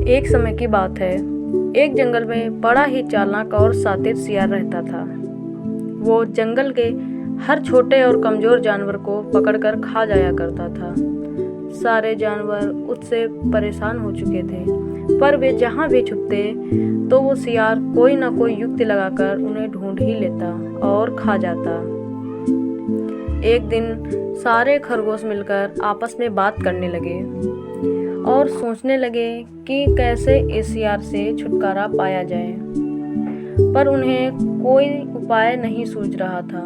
एक समय की बात है। एक जंगल में बड़ा ही चालाक और शातिर सियार रहता था। वो जंगल के हर छोटे और कमज़ोर जानवर को पकड़कर खा जाया करता था। सारे जानवर उससे परेशान हो चुके थे, पर वे जहाँ भी छुपते तो वो सियार कोई ना कोई युक्ति लगाकर उन्हें ढूंढ ही लेता और खा जाता। एक दिन सारे खरगोश मिलकर आपस में बात करने लगे और सोचने लगे कि कैसे इस सियार से छुटकारा पाया जाए, पर उन्हें कोई उपाय नहीं सूझ रहा था।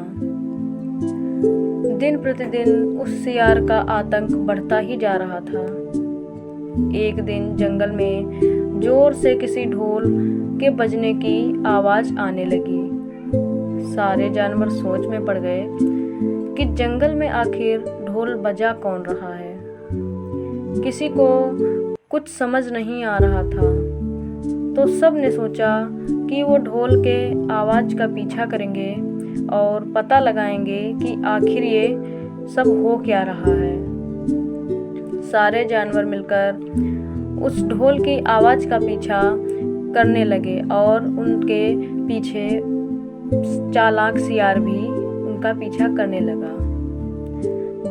दिन प्रतिदिन उस सियार का आतंक बढ़ता ही जा रहा था। एक दिन जंगल में जोर से किसी ढोल के बजने की आवाज आने लगी। सारे जानवर सोच में पड़ गए कि जंगल में आखिर ढोल बजा कौन रहा है। किसी को कुछ समझ नहीं आ रहा था, तो सब ने सोचा कि वो ढोल के आवाज़ का पीछा करेंगे और पता लगाएंगे कि आखिर ये सब हो क्या रहा है। सारे जानवर मिलकर उस ढोल की आवाज़ का पीछा करने लगे और उनके पीछे चालाक सियार भी उनका पीछा करने लगा।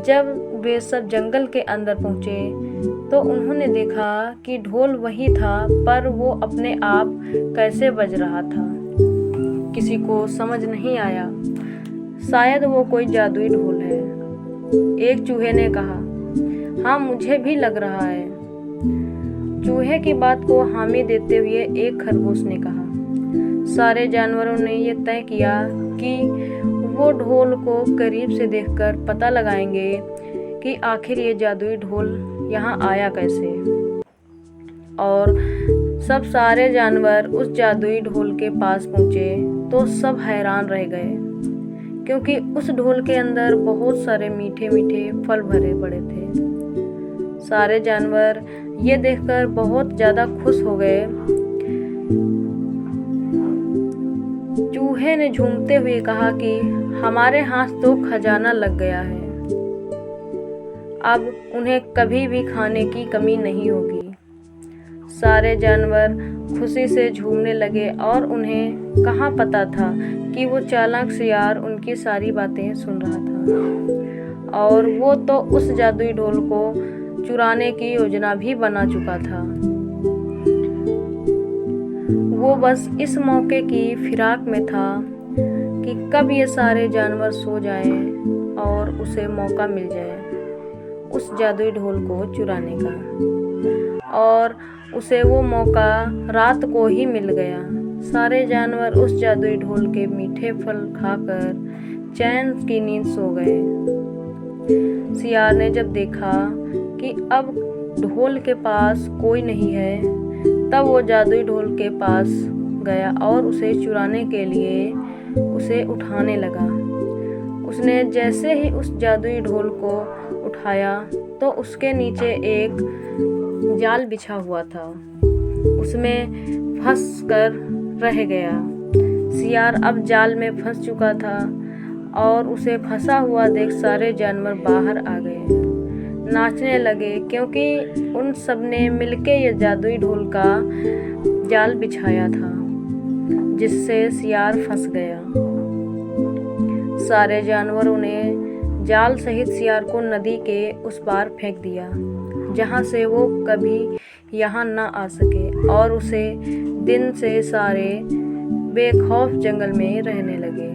जब वे सब जंगल के अंदर पहुँचे तो उन्होंने देखा कि ढोल वही था, पर वो अपने आप कैसे बज रहा था किसी को समझ नहीं आया। शायद वो कोई जादुई ढोल है। एक चूहे ने कहा, हाँ मुझे भी लग रहा है। चूहे की बात को हामी देते हुए एक खरगोश ने कहा। सारे जानवरों ने यह तय किया कि वो ढोल को करीब से देखकर पता लगाएंगे कि आखिर ये जादुई ढोल यहाँ आया कैसे। और सारे जानवर उस जादुई ढोल के पास पहुँचे तो सब हैरान रह गए, क्योंकि उस ढोल के अंदर बहुत सारे मीठे मीठे फल भरे पड़े थे। सारे जानवर ये देखकर बहुत ज़्यादा खुश हो गए। चूहे ने झूमते हुए कहा कि हमारे हाथ तो खजाना लग गया है, अब उन्हें कभी भी खाने की कमी नहीं होगी। सारे जानवर खुशी से झूमने लगे और उन्हें कहाँ पता था कि वो चालाक सियार उनकी सारी बातें सुन रहा था और वो तो उस जादुई ढोल को चुराने की योजना भी बना चुका था। वो बस इस मौके की फिराक में था कि कब ये सारे जानवर सो जाएं और उसे मौका मिल जाए उस जादुई ढोल को चुराने का। और उसे वो मौका रात को ही मिल गया। सारे जानवर उस जादुई ढोल के मीठे फल खाकर चैन की नींद सो गए। सियार ने जब देखा कि अब ढोल के पास कोई नहीं है, तब वो जादुई ढोल के पास गया और उसे चुराने के लिए उसे उठाने लगा। उसने जैसे ही उस जादुई ढोल को उठाया तो उसके नीचे एक जाल बिछा हुआ था, उसमें फंस कर रह गया। सियार अब जाल में फंस चुका था और उसे फंसा हुआ देख सारे जानवर बाहर आ गए, नाचने लगे, क्योंकि उन सब ने मिलके ये जादुई ढोल का जाल बिछाया था जिससे सियार फंस गया। सारे जानवरों ने जाल सहित सियार को नदी के उस पार फेंक दिया, जहाँ से वो कभी यहाँ न आ सके, और उसे दिन से सारे बेखौफ जंगल में रहने लगे।